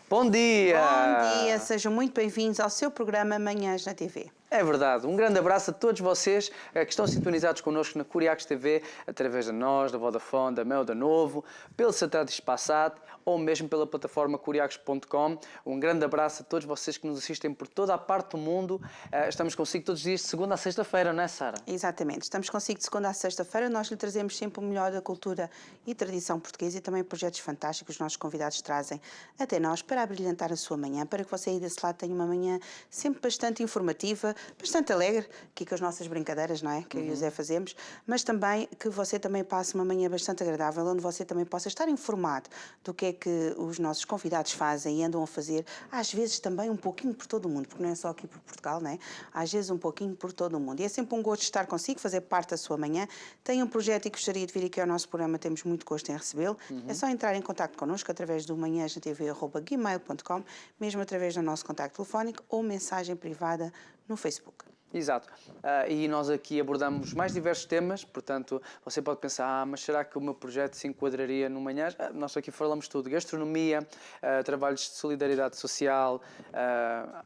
Bom dia! Bom dia, sejam muito bem-vindos ao seu programa Manhãs na TV. É verdade. Um grande abraço a todos vocês que estão sintonizados connosco na Curiacos TV, através de nós, da Vodafone, da Mel, da Novo, pelo Satélite Espaçat ou mesmo pela plataforma curiacos.com. Um grande abraço a todos vocês que nos assistem por toda a parte do mundo. Estamos consigo todos os dias de segunda a sexta-feira, não é, Sara? Exatamente, estamos consigo de segunda a sexta-feira. Nós lhe trazemos sempre o melhor da cultura e tradição portuguesa e também projetos fantásticos que os nossos convidados trazem até nós para abrilhantar a sua manhã, para que você aí desse lado tenha uma manhã sempre bastante informativa, bastante alegre, aqui com as nossas brincadeiras, não é? Que eu e o Zé fazemos, mas também que você também passe uma manhã bastante agradável, onde você também possa estar informado do que é que os nossos convidados fazem e andam a fazer, às vezes também um pouquinho por todo o mundo, porque não é só aqui por Portugal, não é? Às vezes um pouquinho por todo o mundo. E é sempre um gosto estar consigo, fazer parte da sua manhã. Tem um projeto e gostaria de vir aqui ao nosso programa, temos muito gosto em recebê-lo. É só entrar em contato connosco através do manhãsnatv@gmail.com, mesmo através do nosso contacto telefónico ou mensagem privada no Facebook. Exato. E nós aqui abordamos mais diversos temas, portanto, você pode pensar, mas será que o meu projeto se enquadraria no Manhãs? Nós aqui falamos tudo, gastronomia, trabalhos de solidariedade social,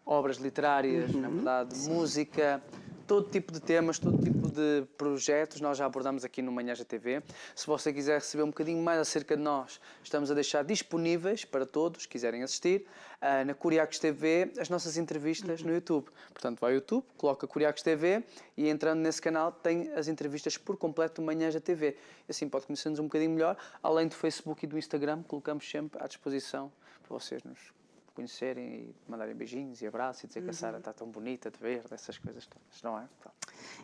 obras literárias, na verdade, música, todo tipo de temas, todo tipo de projetos nós já abordamos aqui no Manhãs da TV. Se você quiser receber um bocadinho mais acerca de nós, estamos a deixar disponíveis para todos que quiserem assistir na Curiacos TV as nossas entrevistas no YouTube. Portanto, vai ao YouTube, coloca Curiacos TV e entrando nesse canal tem as entrevistas por completo do Manhãs da TV. E assim pode conhecer-nos um bocadinho melhor. Além do Facebook e do Instagram, colocamos sempre à disposição para vocês nos conhecerem e mandarem beijinhos e abraços e dizer que a Sara está tão bonita de verde, essas coisas todas, não é? Pronto.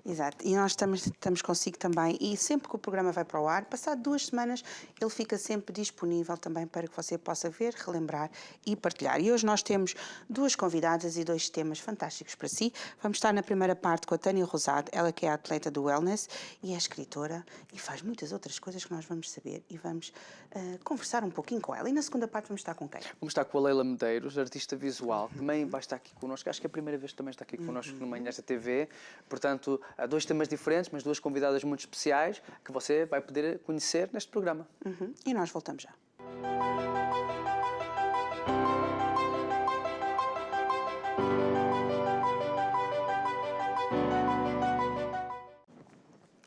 Exato, e nós estamos consigo também, e sempre que o programa vai para o ar, passado 2 semanas, ele fica sempre disponível também para que você possa ver, relembrar e partilhar. E hoje nós temos 2 convidadas e 2 temas fantásticos para si. Vamos estar na primeira parte com a Tânia Rosado, ela que é atleta do wellness e é escritora e faz muitas outras coisas que nós vamos saber e vamos conversar um pouquinho com ela. E na segunda parte vamos estar com quem? Vamos estar com a Leila Medeiros, artista visual, que também vai estar aqui connosco. Acho que é a primeira vez que também está aqui connosco no Manhãs da TV. Portanto, há 2 temas diferentes, mas 2 convidadas muito especiais que você vai poder conhecer neste programa. E nós voltamos já.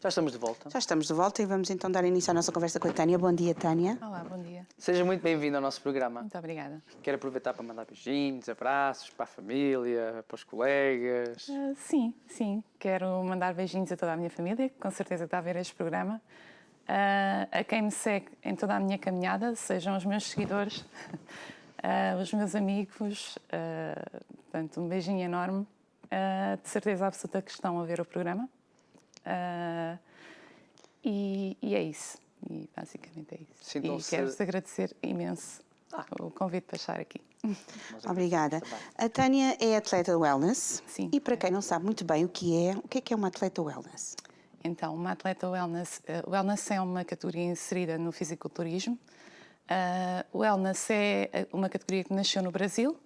Já estamos de volta. Já estamos de volta e vamos então dar início à nossa conversa com a Tânia. Bom dia, Tânia. Olá, bom dia. Seja muito bem-vindo ao nosso programa. Muito obrigada. Quero aproveitar para mandar beijinhos, abraços para a família, para os colegas. Sim. Quero mandar beijinhos a toda a minha família, que com certeza está a ver este programa. A quem me segue em toda a minha caminhada, sejam os meus seguidores, os meus amigos. Portanto, um beijinho enorme. De certeza absoluta que estão a ver o programa. E é isso. E basicamente é isso. E quero-vos agradecer imenso o convite para estar aqui. Obrigada. A Tânia é atleta wellness. Sim. E para quem não sabe muito bem o que é uma atleta wellness? Então, uma atleta wellness, wellness é uma categoria inserida no fisiculturismo. Wellness é uma categoria que nasceu no Brasil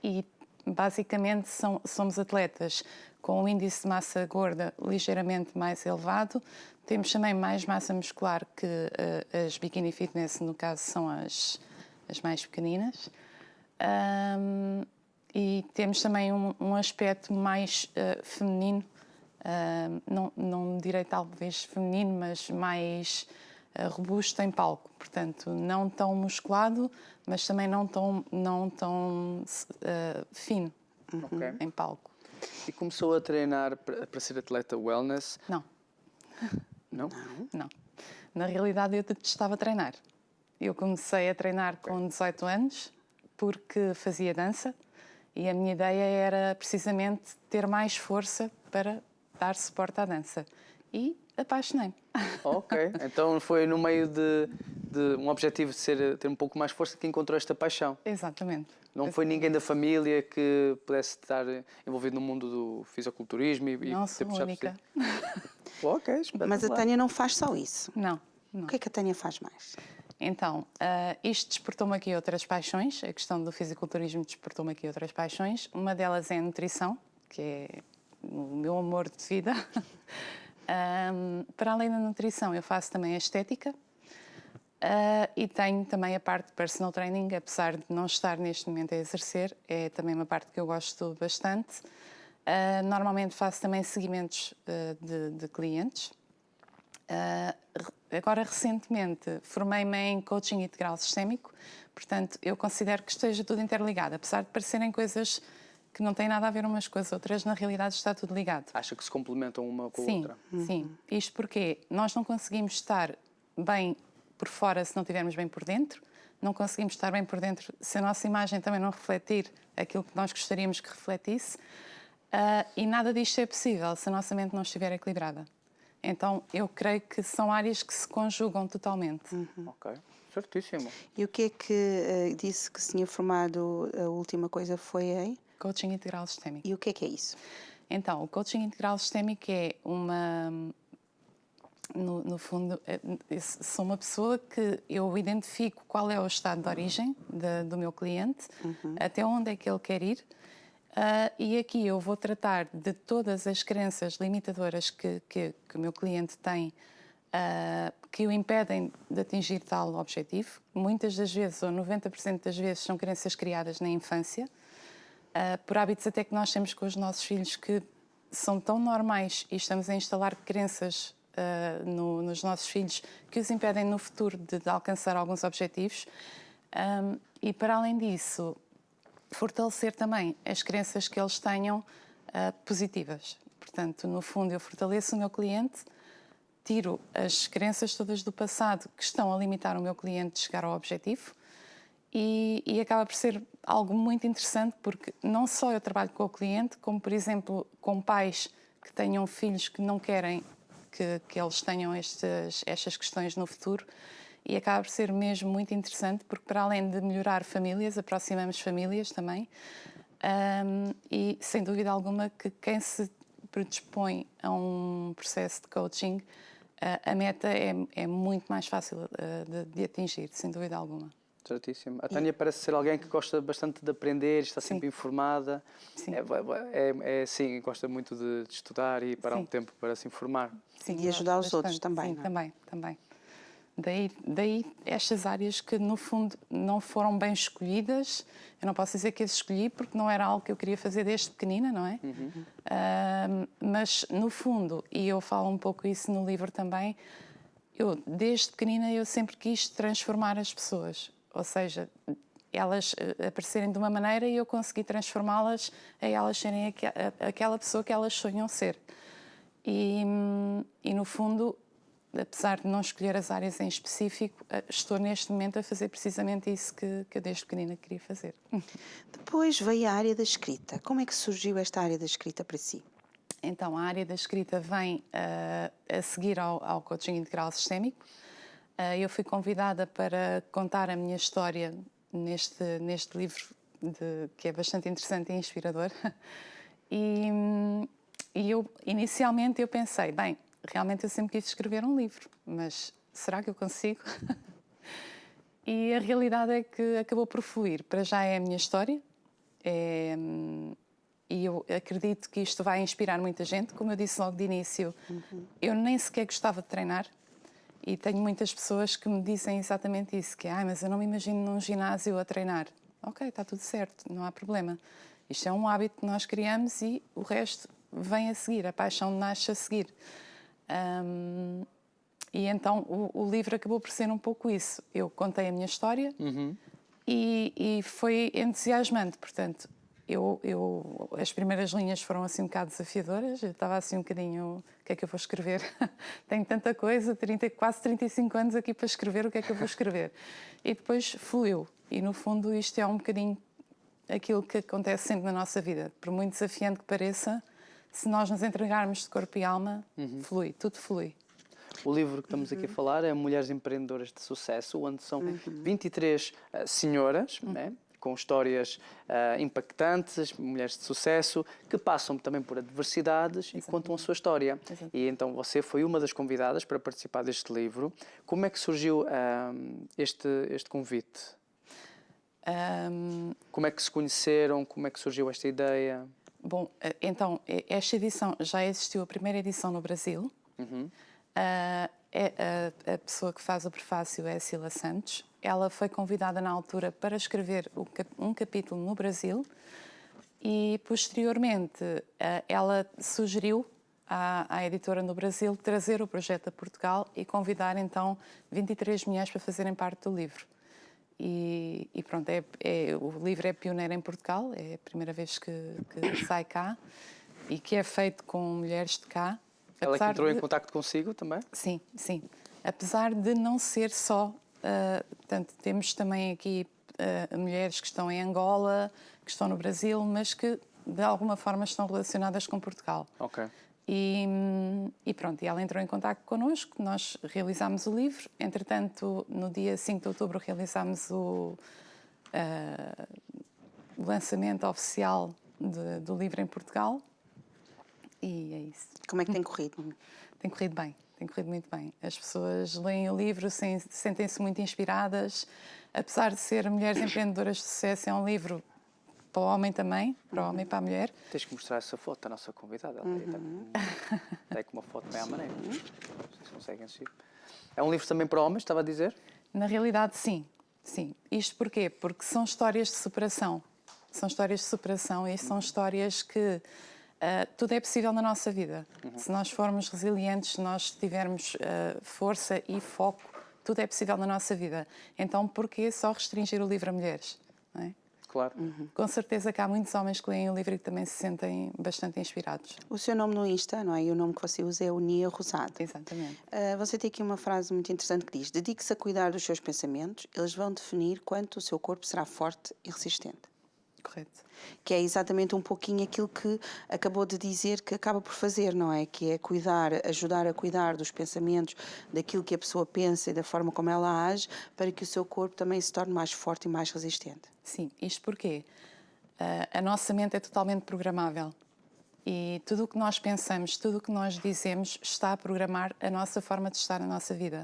e basicamente somos atletas com um índice de massa gorda ligeiramente mais elevado. Temos também mais massa muscular que as bikini fitness, no caso, são as mais pequeninas. E temos também um aspecto mais feminino, não direi talvez feminino, mas mais robusto em palco. Portanto, não tão musculado, mas também não tão fino em palco. E começou a treinar para ser atleta wellness? Não. Não? Não. Na realidade, eu detestava treinar. Eu comecei a treinar com 18 anos porque fazia dança e a minha ideia era precisamente ter mais força para dar suporte à dança. E apaixonei-me. Ok, então foi no meio de um objetivo de ter um pouco mais força que encontrou esta paixão. Exatamente. Não foi ninguém da família que pudesse estar envolvido no mundo do fisiculturismo e não sou única. Ok, espetacular. Mas a Tânia não faz só isso. Não. O que é que a Tânia faz mais? Então, isto despertou-me aqui outras paixões. A questão do fisiculturismo despertou-me aqui outras paixões. Uma delas é a nutrição, que é o meu amor de vida. Para além da nutrição, eu faço também a estética. E tenho também a parte de personal training, apesar de não estar neste momento a exercer, é também uma parte que eu gosto bastante. Normalmente faço também seguimentos de clientes. Agora, recentemente, formei-me em coaching integral sistémico, portanto, eu considero que esteja tudo interligado, apesar de parecerem coisas que não têm nada a ver umas com as outras, na realidade está tudo ligado. Acha que se complementam uma com a Sim, outra? sim. Isto porque nós não conseguimos estar bem por fora se não estivermos bem por dentro, não conseguimos estar bem por dentro se a nossa imagem também não refletir aquilo que nós gostaríamos que refletisse, e nada disto é possível se a nossa mente não estiver equilibrada. Então, eu creio que são áreas que se conjugam totalmente. Ok, certíssimo. E o que é que disse que se tinha formado, a última coisa foi em? Coaching integral sistémico. E o que é isso? Então, o coaching integral sistémico é uma... No fundo, sou uma pessoa que eu identifico qual é o estado de origem do meu cliente, até onde é que ele quer ir, e aqui eu vou tratar de todas as crenças limitadoras que o meu cliente tem, que o impedem de atingir tal objetivo. Muitas das vezes, ou 90% das vezes, são crenças criadas na infância, por hábitos até que nós temos com os nossos filhos que são tão normais e estamos a instalar crenças nos nossos filhos que os impedem no futuro de alcançar alguns objetivos. E para além disso, fortalecer também as crenças que eles tenham positivas. Portanto, no fundo, eu fortaleço o meu cliente, tiro as crenças todas do passado que estão a limitar o meu cliente de chegar ao objetivo, e acaba por ser algo muito interessante, porque não só eu trabalho com o cliente, como, por exemplo, com pais que tenham filhos que não querem que eles tenham estas questões no futuro, e acaba por ser mesmo muito interessante, porque para além de melhorar famílias, aproximamos famílias também, e sem dúvida alguma que quem se predispõe a um processo de coaching, a meta é muito mais fácil de atingir, sem dúvida alguma. Certíssimo. A Tânia parece ser alguém que gosta bastante de aprender, está sempre Sim. informada. Sim. Sim, gosta muito de estudar e parar Sim. um tempo para se informar. Sim, E ajudar os gosto outros bastante. também, Sim, não é? também. Daí estas áreas que, no fundo, não foram bem escolhidas. Eu não posso dizer que as escolhi porque não era algo que eu queria fazer desde pequenina, não é? Mas, no fundo, e eu falo um pouco isso no livro também, desde pequenina, eu sempre quis transformar as pessoas. Ou seja, elas aparecerem de uma maneira e eu consegui transformá-las a elas serem aquela pessoa que elas sonham ser. E no fundo, apesar de não escolher as áreas em específico, estou neste momento a fazer precisamente isso que eu desde pequenina queria fazer. Depois veio a área da escrita. Como é que surgiu esta área da escrita para si? Então, a área da escrita vem a seguir ao coaching integral sistémico. Eu fui convidada para contar a minha história neste livro, que é bastante interessante e inspirador. E inicialmente eu pensei, bem, realmente eu sempre quis escrever um livro, mas será que eu consigo? E a realidade é que acabou por fluir. Para já é a minha história, e eu acredito que isto vai inspirar muita gente. Como eu disse logo de início, eu nem sequer gostava de treinar, e tenho muitas pessoas que me dizem exatamente isso, que mas eu não me imagino num ginásio a treinar. Ok, está tudo certo, não há problema. Isto é um hábito que nós criamos e o resto vem a seguir, a paixão nasce a seguir. E então o livro acabou por ser um pouco isso. Eu contei a minha história e foi entusiasmante. Portanto, as primeiras linhas foram assim um bocado desafiadoras. Eu estava assim um bocadinho, o que é que eu vou escrever? Tenho tanta coisa, quase 35 anos aqui para escrever, o que é que eu vou escrever? E depois fluiu. E no fundo isto é um bocadinho aquilo que acontece sempre na nossa vida. Por muito desafiante que pareça, se nós nos entregarmos de corpo e alma, flui, tudo flui. O livro que estamos aqui a falar é Mulheres Empreendedoras de Sucesso, onde são 23 senhoras, né, com histórias impactantes, mulheres de sucesso, que passam também por adversidades e contam a sua história. E então você foi uma das convidadas para participar deste livro. Como é que surgiu este convite? Como é que se conheceram? Como é que surgiu esta ideia? Bom, então, esta edição já existiu, a primeira edição no Brasil. a pessoa que faz o prefácio é a Cila Santos. Ela foi convidada na altura para escrever um capítulo no Brasil e, posteriormente, ela sugeriu à editora no Brasil trazer o projeto a Portugal e convidar, então, 23 mulheres para fazerem parte do livro. E pronto, o livro é pioneiro em Portugal, é a primeira vez que sai cá e que é feito com mulheres de cá. Ela que entrou em contacto consigo também? Sim, sim. Apesar de não ser só... portanto, temos também aqui mulheres que estão em Angola, que estão no Brasil, mas que, de alguma forma, estão relacionadas com Portugal. Ok. E pronto, e ela entrou em contacto connosco, nós realizámos o livro. Entretanto, no dia 5 de outubro, realizámos o lançamento oficial do livro em Portugal. E é isso. Como é que tem corrido? Tem corrido bem, tem corrido muito bem. As pessoas leem o livro, sentem-se muito inspiradas. Apesar de ser Mulheres Empreendedoras de Sucesso, é um livro para o homem também, para o homem e para a mulher. Tens que mostrar essa foto à nossa convidada. Ela tem com uma foto bem à maneira. Não sei se conseguem assistir. É um livro também para homens, estava a dizer? Na realidade, sim. Sim. Isto porquê? Porque são histórias de superação. São histórias de superação e são histórias que tudo é possível na nossa vida. Se nós formos resilientes, se nós tivermos força e foco, tudo é possível na nossa vida. Então, porquê só restringir o livro a mulheres? Não é? Claro. Com certeza que há muitos homens que leem o livro e que também se sentem bastante inspirados. O seu nome no Insta, não é? E o nome que você usa é o Nia Rosado. Exatamente. Você tem aqui uma frase muito interessante que diz: dedique-se a cuidar dos seus pensamentos, eles vão definir quanto o seu corpo será forte e resistente. Correto. Que é exatamente um pouquinho aquilo que acabou de dizer que acaba por fazer, não é? Que é cuidar, ajudar a cuidar dos pensamentos, daquilo que a pessoa pensa e da forma como ela age, para que o seu corpo também se torne mais forte e mais resistente. Sim, isto porque a nossa mente é totalmente programável e tudo o que nós pensamos, tudo o que nós dizemos está a programar a nossa forma de estar na nossa vida.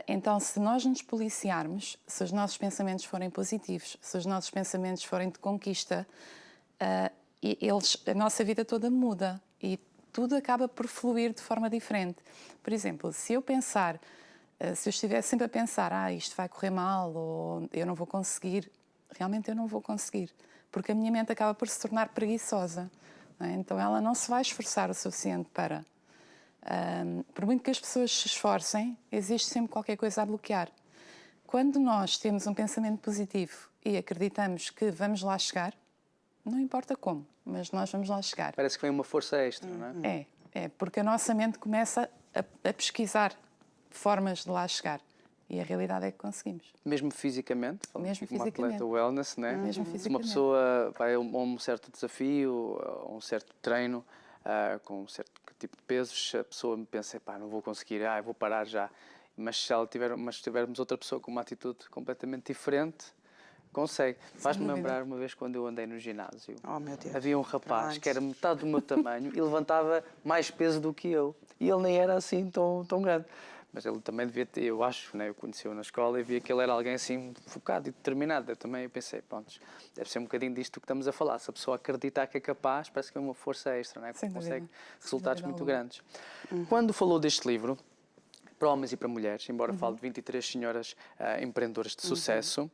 Então, se nós nos policiarmos, se os nossos pensamentos forem positivos, se os nossos pensamentos forem de conquista, a nossa vida toda muda e tudo acaba por fluir de forma diferente. Por exemplo, se eu pensar, se eu estiver sempre a pensar, isto vai correr mal ou eu não vou conseguir, realmente eu não vou conseguir, porque a minha mente acaba por se tornar preguiçosa. Não é? Então ela não se vai esforçar o suficiente para... por muito que as pessoas se esforcem, existe sempre qualquer coisa a bloquear. Quando nós temos um pensamento positivo e acreditamos que vamos lá chegar, não importa como, mas nós vamos lá chegar. Parece que vem uma força extra, não é? É, porque a nossa mente começa a pesquisar formas de lá chegar. E a realidade é que conseguimos. Mesmo fisicamente? Mesmo como fisicamente. atleta wellness, não é? Mesmo Se uma fisicamente. pessoa vai a um certo desafio, a um certo treino, com um certo tipo de pesos, a pessoa pensa, não vou conseguir, eu vou parar já. Mas se tivermos outra pessoa com uma atitude completamente diferente, consegue. Faz-me lembrar uma vez quando eu andei no ginásio. Oh, meu Deus. Havia um rapaz que era metade do meu tamanho e levantava mais peso do que eu. E ele nem era assim tão grande. Mas ele também devia ter, eu acho, né? Eu conheci-o na escola e via que ele era alguém assim focado e determinado. Eu pensei, pronto, deve ser um bocadinho disto que estamos a falar. Se a pessoa acreditar que é capaz, parece que é uma força extra, não é? Que consegue resultados muito grandes. Quando falou deste livro, para homens e para mulheres, embora fale de 23 senhoras empreendedoras de sucesso,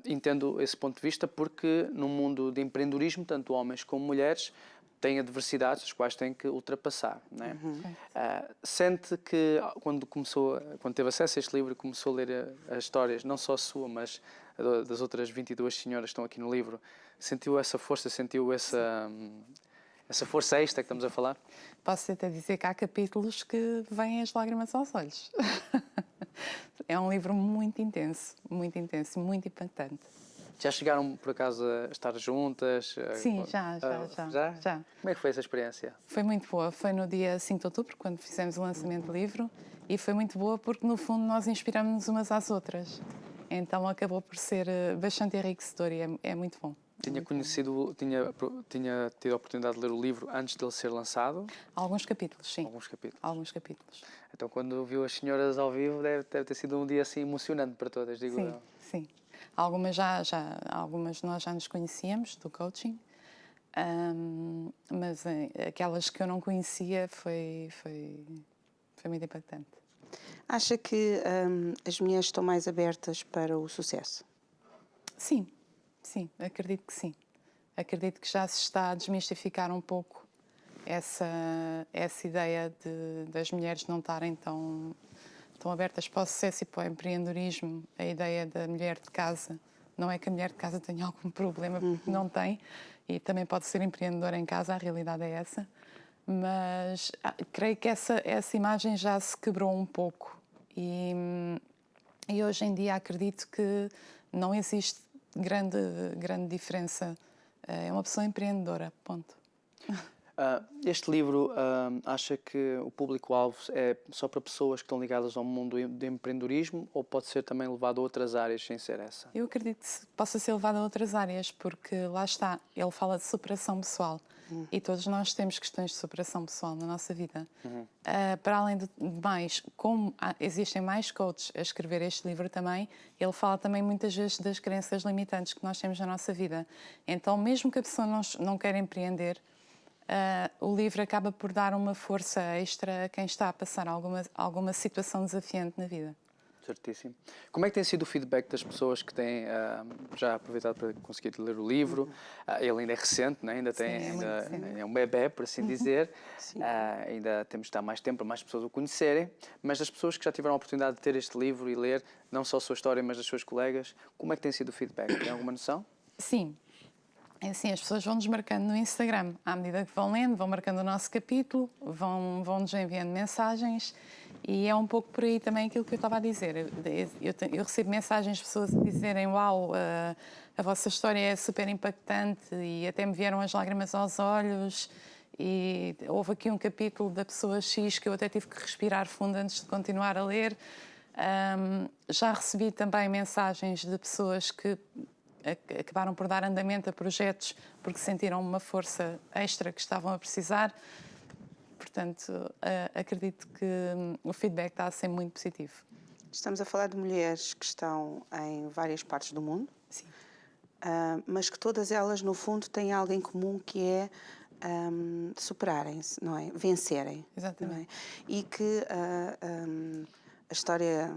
entendo esse ponto de vista porque no mundo de empreendedorismo, tanto homens como mulheres, têm adversidades as quais têm que ultrapassar, não é? Sente que quando teve acesso a este livro e começou a ler as histórias, não só a sua, mas das outras 22 senhoras que estão aqui no livro, sentiu essa força, sentiu essa força extra que estamos a falar? Posso até dizer que há capítulos que vêm as lágrimas aos olhos. É um livro muito intenso e muito impactante. Já chegaram, por acaso, a estar juntas? Sim, já. Como é que foi essa experiência? Foi muito boa. Foi no dia 5 de outubro, quando fizemos o lançamento do livro, e foi muito boa porque, no fundo, nós inspiramos-nos umas às outras. Então, acabou por ser bastante enriquecedor e é muito bom. Tinha tido a oportunidade de ler o livro antes dele ser lançado? Alguns capítulos, sim. Alguns capítulos. Então, quando viu as senhoras ao vivo, deve ter sido um dia assim emocionante para todas, digo eu. Sim. Algumas algumas nós já nos conhecíamos do coaching, mas aquelas que eu não conhecia foi foi muito impactante. Acha que as mulheres estão mais abertas para o sucesso? Sim, sim, acredito que sim. Acredito que já se está a desmistificar um pouco essa ideia das mulheres não estarem tão abertas para o sucesso e para o empreendedorismo. A ideia da mulher de casa, não é que a mulher de casa tenha algum problema, porque não tem, e também pode ser empreendedora em casa, a realidade é essa. Mas creio que essa imagem já se quebrou um pouco. E hoje em dia acredito que não existe grande diferença. É uma pessoa empreendedora, ponto. Este livro, acha que o público-alvo é só para pessoas que estão ligadas ao mundo do empreendedorismo ou pode ser também levado a outras áreas sem ser essa? Eu acredito que possa ser levado a outras áreas, porque lá está, ele fala de superação pessoal e todos nós temos questões de superação pessoal na nossa vida. Para além de mais, como existem mais coaches a escrever este livro também, ele fala também muitas vezes das crenças limitantes que nós temos na nossa vida. Então, mesmo que a pessoa não queira empreender, o livro acaba por dar uma força extra a quem está a passar alguma situação desafiante na vida. Certíssimo. Como é que tem sido o feedback das pessoas que têm já aproveitado para conseguir ler o livro? Ele ainda é recente, né? Ainda é um bebé, por assim dizer. Ainda temos de dar mais tempo para mais pessoas o conhecerem. Mas as pessoas que já tiveram a oportunidade de ter este livro e ler, não só a sua história, mas das suas colegas, como é que tem sido o feedback? Tem alguma noção? Sim. É assim, as pessoas vão-nos marcando no Instagram. À medida que vão lendo, vão marcando o nosso capítulo, vão-nos enviando mensagens e é um pouco por aí também aquilo que eu estava a dizer. Eu recebo mensagens de pessoas a dizerem: uau, a vossa história é super impactante e até me vieram as lágrimas aos olhos e houve aqui um capítulo da pessoa X que eu até tive que respirar fundo antes de continuar a ler. Já recebi também mensagens de pessoas que acabaram por dar andamento a projetos porque sentiram uma força extra que estavam a precisar. Portanto, acredito que o feedback está a ser muito positivo. Estamos a falar de mulheres que estão em várias partes do mundo. Sim. Mas que todas elas, no fundo, têm algo em comum que é superarem-se, não é? Vencerem. Exatamente. Não é? E que a história...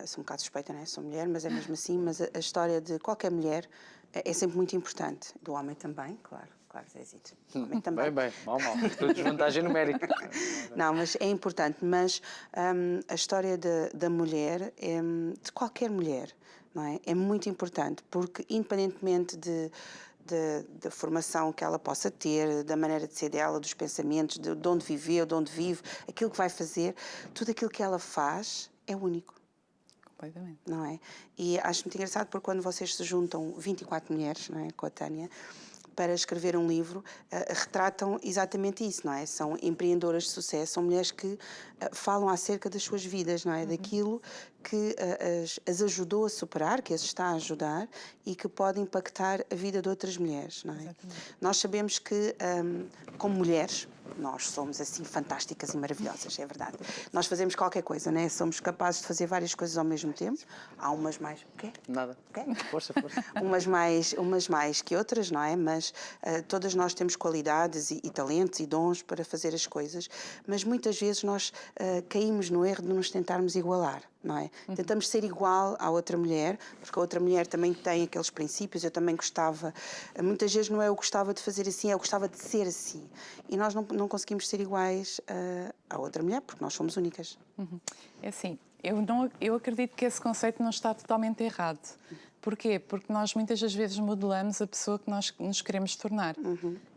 sou um bocado suspeita, não é? Sou mulher, mas é mesmo assim. Mas a história de qualquer mulher é sempre muito importante. Do homem também, claro, Zezito. Do homem também. Bem, mal. Estou de desvantagem numérica. Não, mas é importante. Mas a história da mulher, de qualquer mulher, não é? É muito importante, porque independentemente da formação que ela possa ter, da maneira de ser dela, dos pensamentos, de onde viveu, de onde vive, aquilo que vai fazer, tudo aquilo que ela faz é único. Completamente. Não é? E acho muito engraçado porque quando vocês se juntam 24 mulheres, não é, com a Tânia, para escrever um livro, retratam exatamente isso, não é? São empreendedoras de sucesso, são mulheres que falam acerca das suas vidas, não é? Daquilo que as ajudou a superar, que as está a ajudar e que pode impactar a vida de outras mulheres, não é? Exatamente. Nós sabemos que, como mulheres, nós somos assim fantásticas e maravilhosas, é verdade. Nós fazemos qualquer coisa, né? Somos capazes de fazer várias coisas ao mesmo tempo. Há umas mais... O quê? Nada. O quê? Força. umas mais que outras, não é? Mas todas nós temos qualidades e talentos e dons para fazer as coisas, mas muitas vezes nós caímos no erro de nos tentarmos igualar, não é? Tentamos ser igual à outra mulher, porque a outra mulher também tem aqueles princípios, eu também gostava. Muitas vezes não é eu gostava de fazer assim, eu gostava de ser assim. E nós não conseguimos ser iguais à outra mulher, porque nós somos únicas. É assim, eu acredito que esse conceito não está totalmente errado. Porquê? Porque nós muitas das vezes modelamos a pessoa que nós nos queremos tornar.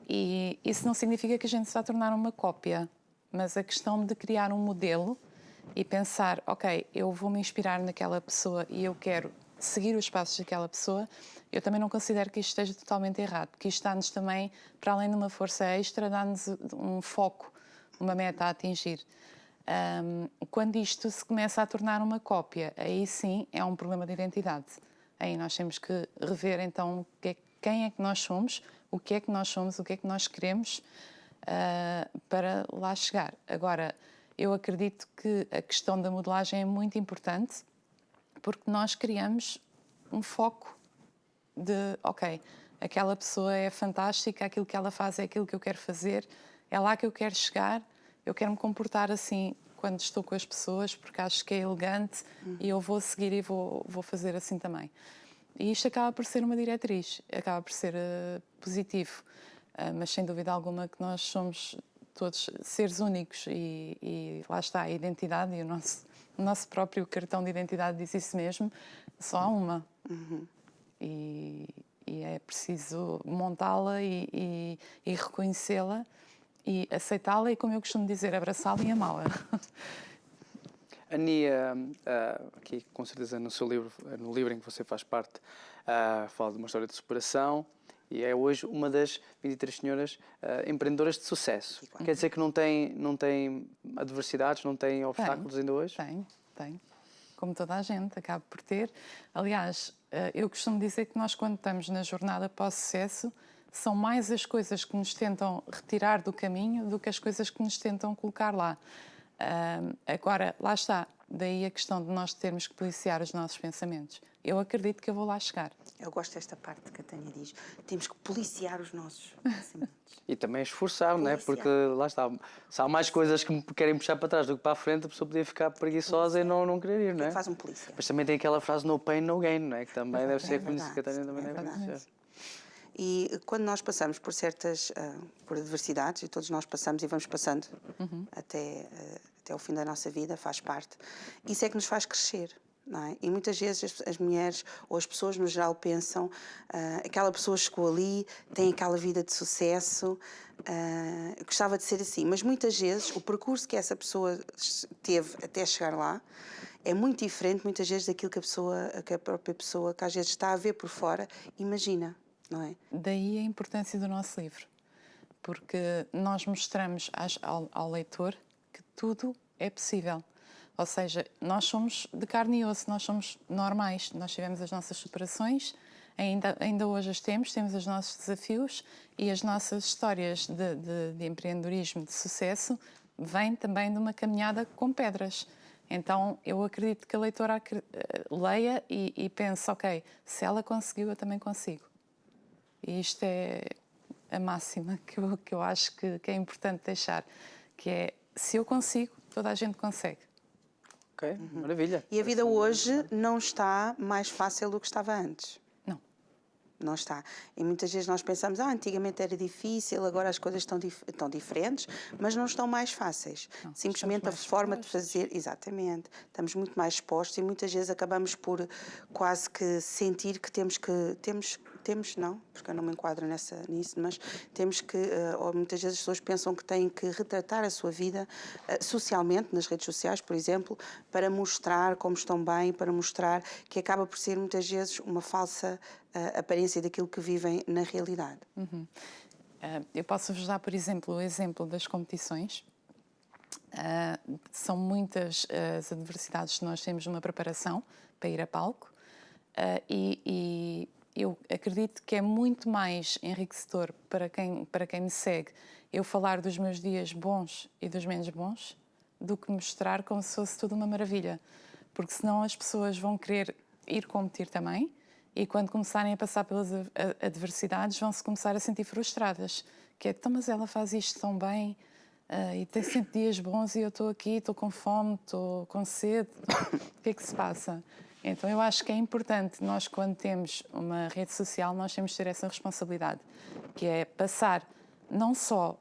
E isso não significa que a gente se vai tornar uma cópia, mas a questão de criar um modelo e pensar, ok, eu vou me inspirar naquela pessoa e eu quero seguir os passos daquela pessoa, eu também não considero que isto esteja totalmente errado, porque isto dá-nos também, para além de uma força extra, dá-nos um foco, uma meta a atingir. Quando isto se começa a tornar uma cópia, aí sim é um problema de identidade. Aí nós temos que rever então quem é que nós somos, o que é que nós somos, o que é que nós queremos para lá chegar. Agora, eu acredito que a questão da modelagem é muito importante porque nós criamos um foco de, ok, aquela pessoa é fantástica, aquilo que ela faz é aquilo que eu quero fazer, é lá que eu quero chegar, eu quero me comportar assim quando estou com as pessoas, porque acho que é elegante e eu vou seguir e vou fazer assim também. E isto acaba por ser uma diretriz, acaba por ser positivo, mas sem dúvida alguma que nós somos todos seres únicos e lá está a identidade e o nosso próprio cartão de identidade diz isso mesmo, só há uma. E é preciso montá-la e reconhecê-la e aceitá-la e, como eu costumo dizer, abraçá-la e amá-la. A Nia, aqui com certeza no seu livro, no livro em que você faz parte, fala de uma história de superação e é hoje uma das 23 senhoras empreendedoras de sucesso. Quer dizer que não tem adversidades, não tem obstáculos ainda hoje? Tem. Como toda a gente, acaba por ter. Aliás, eu costumo dizer que nós, quando estamos na jornada pós-sucesso, são mais as coisas que nos tentam retirar do caminho do que as coisas que nos tentam colocar lá. Agora, lá está. Daí a questão de nós termos que policiar os nossos pensamentos. Eu acredito que eu vou lá chegar. Eu gosto desta parte que a Tânia diz. Temos que policiar os nossos pensamentos. E também esforçar, não é? Porque lá está, se há mais coisas que me querem puxar para trás do que para a frente, a pessoa podia ficar preguiçosa e não querer ir, não é? Faz um polícia. Mas também tem aquela frase no pain, no gain, não é? Que também deve ser conhecida, que a Tânia também deve conhecer. E quando nós passamos por certas por adversidades, e todos nós passamos e vamos passando até o fim da nossa vida, faz parte, isso é que nos faz crescer. Não é? E muitas vezes as mulheres ou as pessoas no geral pensam aquela pessoa chegou ali, tem aquela vida de sucesso, gostava de ser assim, mas muitas vezes o percurso que essa pessoa teve até chegar lá é muito diferente muitas vezes daquilo que a própria pessoa que às vezes está a ver por fora imagina, não é? Daí a importância do nosso livro, porque nós mostramos ao leitor que tudo é possível. Ou seja, nós somos de carne e osso, nós somos normais, nós tivemos as nossas superações, ainda hoje as temos os nossos desafios e as nossas histórias de empreendedorismo, de sucesso, vêm também de uma caminhada com pedras. Então, eu acredito que a leitora leia e pense, ok, se ela conseguiu, eu também consigo. E isto é a máxima que eu acho que é importante deixar, que é, se eu consigo, toda a gente consegue. Ok, maravilha. E a vida hoje não está mais fácil do que estava antes. Não está. E muitas vezes nós pensamos, antigamente era difícil, agora as coisas estão diferentes, mas não estão mais fáceis. Não, simplesmente a forma de fazer, exatamente, estamos muito mais expostos e muitas vezes acabamos por quase que sentir que temos, não, porque eu não me enquadro nisso, mas temos que, ou muitas vezes as pessoas pensam que têm que retratar a sua vida socialmente, nas redes sociais, por exemplo, para mostrar como estão bem, para mostrar que acaba por ser muitas vezes uma falsa aparência daquilo que vivem na realidade. Eu posso-vos dar, por exemplo, o exemplo das competições. São muitas as adversidades que nós temos numa preparação para ir a palco e eu acredito que é muito mais enriquecedor para quem me segue eu falar dos meus dias bons e dos menos bons do que mostrar como se fosse tudo uma maravilha. Porque senão as pessoas vão querer ir competir também e quando começarem a passar pelas adversidades vão-se começar a sentir frustradas. Que é, então, mas ela faz isto tão bem e tem sempre dias bons e eu estou aqui, estou com fome, estou com sede. O que é que se passa? Então, eu acho que é importante nós, quando temos uma rede social, nós temos de ter essa responsabilidade, que é passar não só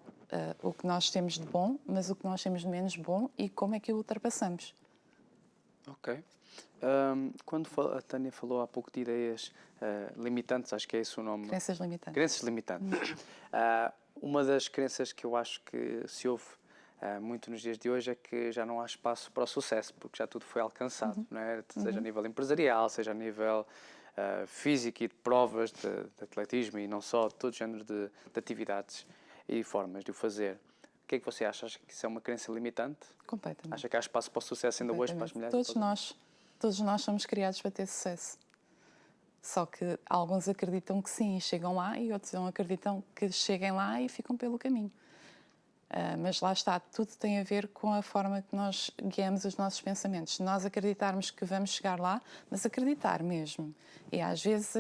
o que nós temos de bom, mas o que nós temos de menos bom e como é que o ultrapassamos. Ok. Quando a Tânia falou há pouco de ideias limitantes, acho que é esse o nome. Crenças limitantes. Crenças limitantes. Uma das crenças que eu acho que se ouve muito nos dias de hoje é que já não há espaço para o sucesso, porque já tudo foi alcançado, não é? Seja a nível empresarial, seja a nível físico e de provas de atletismo e não só, todo género de atividades e formas de o fazer. O que é que você acha? Acha que isso é uma crença limitante? Completamente. Acha que há espaço para o sucesso ainda hoje para as mulheres? Todos nós somos criados para ter sucesso. Só que alguns acreditam que sim e chegam lá e outros não acreditam que cheguem lá e ficam pelo caminho. Mas lá está, tudo tem a ver com a forma que nós guiamos os nossos pensamentos. Se nós acreditarmos que vamos chegar lá, mas acreditar mesmo. E às vezes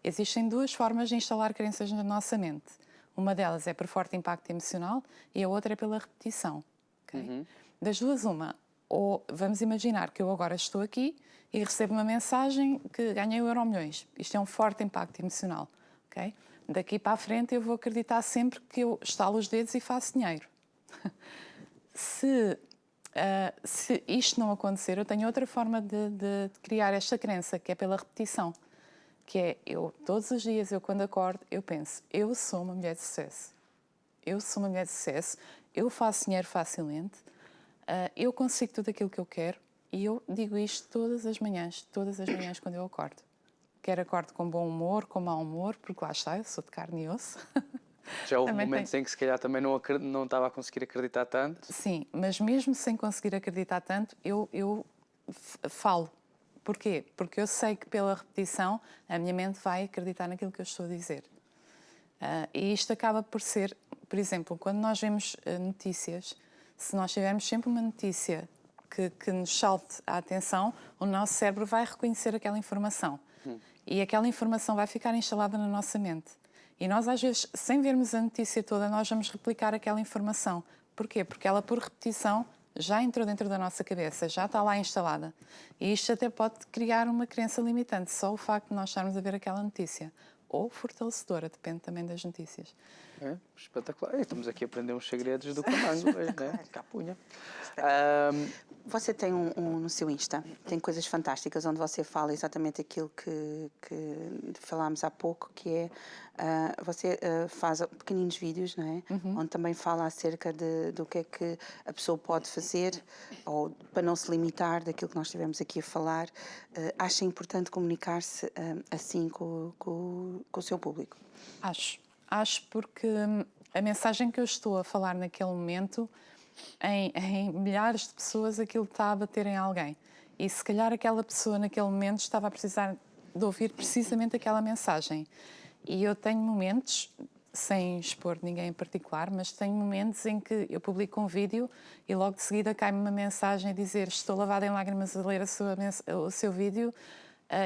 existem duas formas de instalar crenças na nossa mente. Uma delas é por forte impacto emocional e a outra é pela repetição. Okay? Das duas, uma. Ou vamos imaginar que eu agora estou aqui e recebo uma mensagem que ganhei o Euromilhões. Isto é um forte impacto emocional. Okay? Daqui para a frente eu vou acreditar sempre que eu estalo os dedos e faço dinheiro. Se isto não acontecer, eu tenho outra forma de criar esta crença, que é pela repetição. Que é, todos os dias, quando acordo, eu penso, eu sou uma mulher de sucesso. Eu sou uma mulher de sucesso, eu faço dinheiro facilmente, eu consigo tudo aquilo que eu quero e eu digo isto todas as manhãs quando eu acordo. Quer acordo com bom humor, com mau humor, porque lá está, eu sou de carne e osso. Já houve momentos em que se calhar também não estava a conseguir acreditar tanto? Sim, mas mesmo sem conseguir acreditar tanto, eu falo. Porquê? Porque eu sei que pela repetição a minha mente vai acreditar naquilo que eu estou a dizer. E isto acaba por ser, por exemplo, quando nós vemos notícias, se nós tivermos sempre uma notícia que nos salte a atenção, o nosso cérebro vai reconhecer aquela informação. E aquela informação vai ficar instalada na nossa mente. E nós, às vezes, sem vermos a notícia toda, nós vamos replicar aquela informação. Porquê? Porque ela, por repetição, já entrou dentro da nossa cabeça, já está lá instalada. E isto até pode criar uma crença limitante, só o facto de nós estarmos a ver aquela notícia. Ou fortalecedora, depende também das notícias. É, espetacular. Estamos aqui a aprender uns segredos do Camango hoje, né? Capunha. Você tem no seu Insta, tem coisas fantásticas onde você fala exatamente aquilo que falámos há pouco, que é, você faz pequeninos vídeos, não é? Onde também fala acerca do que é que a pessoa pode fazer, ou para não se limitar daquilo que nós estivemos aqui a falar. Acha importante comunicar-se assim com o seu público? Acho porque a mensagem que eu estou a falar naquele momento, em milhares de pessoas, aquilo está a bater em alguém. E se calhar aquela pessoa naquele momento estava a precisar de ouvir precisamente aquela mensagem. E eu tenho momentos, sem expor ninguém em particular, mas tenho momentos em que eu publico um vídeo e logo de seguida cai-me uma mensagem a dizer: estou lavada em lágrimas a ler o seu vídeo,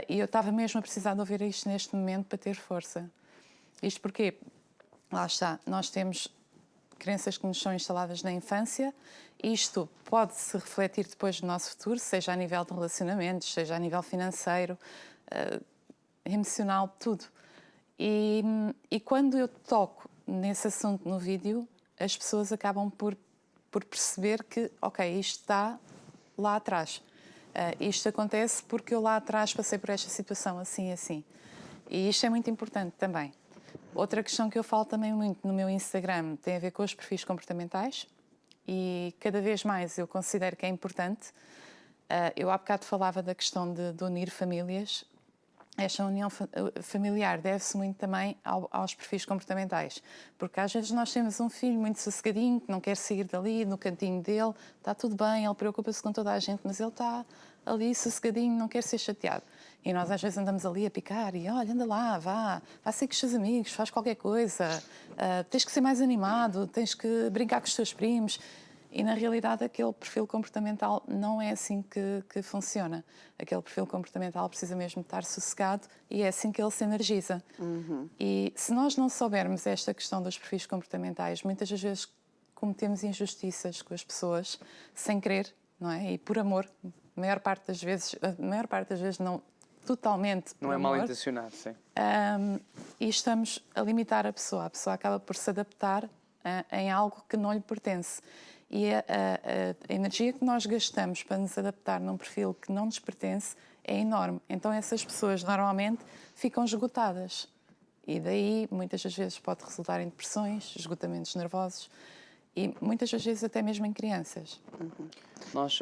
e eu estava mesmo a precisar de ouvir isto neste momento para ter força. Isto porque, lá está, nós temos crenças que nos são instaladas na infância e isto pode-se refletir depois no nosso futuro, seja a nível de relacionamentos, seja a nível financeiro, emocional, tudo. E quando eu toco nesse assunto no vídeo, as pessoas acabam por perceber que, ok, isto está lá atrás. Isto acontece porque eu lá atrás passei por esta situação assim e assim. E isto é muito importante também. Outra questão que eu falo também muito no meu Instagram tem a ver com os perfis comportamentais e cada vez mais eu considero que é importante. Eu há bocado falava da questão de unir famílias. Esta união familiar deve-se muito também aos perfis comportamentais, porque às vezes nós temos um filho muito sossegadinho, que não quer sair dali, no cantinho dele, está tudo bem, ele preocupa-se com toda a gente, mas ele está ali sossegadinho, não quer ser chateado. E nós às vezes andamos ali a picar e, olha, anda lá, vá sair com os teus amigos, faz qualquer coisa, tens que ser mais animado, tens que brincar com os teus primos. E, na realidade, aquele perfil comportamental não é assim que funciona. Aquele perfil comportamental precisa mesmo estar sossegado e é assim que ele se energiza. E se nós não soubermos esta questão dos perfis comportamentais, muitas das vezes cometemos injustiças com as pessoas sem querer, não é? E por amor. A maior parte das vezes não totalmente por Não é amor. mal intencionado, sim. E estamos a limitar a pessoa. A pessoa acaba por se adaptar em algo que não lhe pertence. E a energia que nós gastamos para nos adaptar num perfil que não nos pertence é enorme. Então essas pessoas normalmente ficam esgotadas. E daí muitas das vezes pode resultar em depressões, esgotamentos nervosos e muitas das vezes até mesmo em crianças. Nós,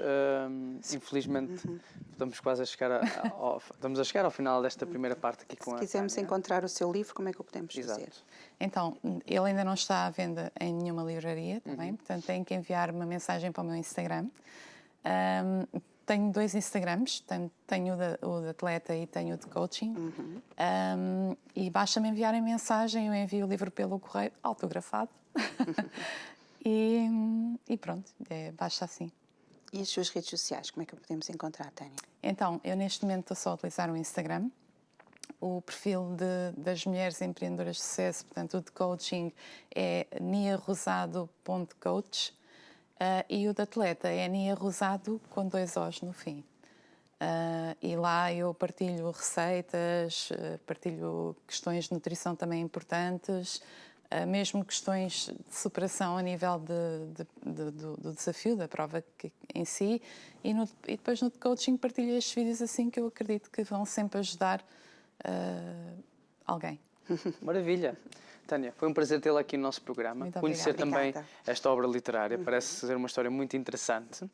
infelizmente, estamos quase a chegar estamos a chegar ao final desta primeira parte aqui com a Se quisermos Tânia. encontrar o seu livro, como é que o podemos fazer? Exato. Então, ele ainda não está à venda em nenhuma livraria, também, portanto têm que enviar uma mensagem para o meu Instagram. Tenho 2 Instagrams, tenho o de atleta e tenho o de coaching. E basta-me enviarem mensagem, eu envio o livro pelo correio, autografado. E pronto, basta assim. E as suas redes sociais, como é que o podemos encontrar, Tânia? Então, eu neste momento estou só a utilizar o Instagram. O perfil das mulheres empreendedoras de sucesso, portanto, o de coaching é niarosado.coach E o de atleta é Nia Rosado, com 2 Os no fim. E lá eu partilho receitas, partilho questões de nutrição também importantes, mesmo questões de superação a nível do desafio, da prova em si. E depois no coaching partilho estes vídeos assim que eu acredito que vão sempre ajudar alguém. Maravilha. Tânia, foi um prazer tê-la aqui no nosso programa. Muito Conhecer também obrigada. esta obra literária. Parece ser uma história muito interessante.